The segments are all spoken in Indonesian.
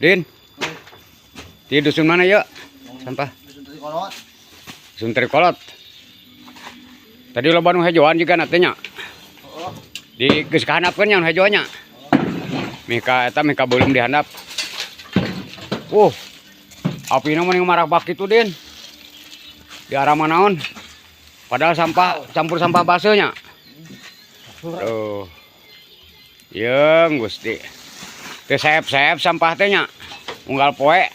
Din, di dusun mana yuk? Sampah. Dusun Trikolot. Tadi lo Bandung hejoan juga nantinya. Di geus kahandapkeun nya hejoannya. Mika belum dihandap. Apina mending marak bak itu, Din. Di arah manaon? Padahal sampah campur sampah baseunya. Tuh. Yeung Gusti. Teu saep-saep sampah teh nya. Unggal poe.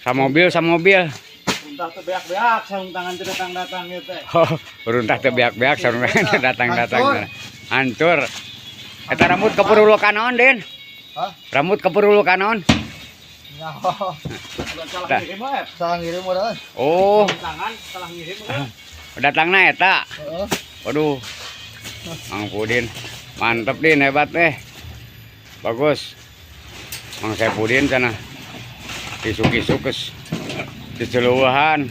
Samobil. Untah teu beak-beak sarung tangan teu datang-datang ieu teh. Beruntah teu beak-beak sarung tangan datang-datang. Hancur. Eta rambut kepurulu ka naon, Din? Hah? Rambut kepurulu ka naon? Nyaho. Salah ngirim wae. Salah ngirim udah. Oh, Tangan salah ngirim udah. datangna eta. Heeh. Waduh. Mang Pudin. Mantep, Din, hebat teh. Bagus. Mang Saipudin sana. Kisuk-kisuk geus diceueuhan.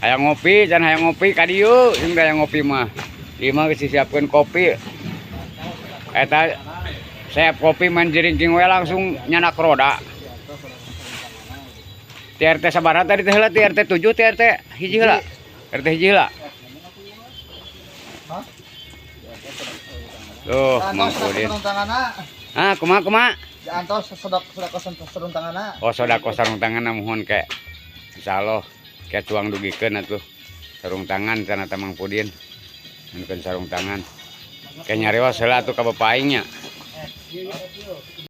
Hayang ngopi, can hayang ngopi ka dieu, sing hayang ngopi mah. Ieu mah geus disiapkeun kopi. Eta saya kopi main jeringking we langsung nyanak roda. TRT sabaraha tadi teh heula? TRT 7, TRT hiji heula. RT hiji heula. Hah? Tuh, Mang Pudin. Sarung tanganna. Ah, kumaha? Diantos sedek sarung tanganna. Oh, sodako sarung tangan mohon ke. Insyaallah ke cuang dugikeun atuh. Sarung tangan cenah teh Mang Pudin. Mun sarung tangan. Ke nyarewas heula atuh ka bapaingnya.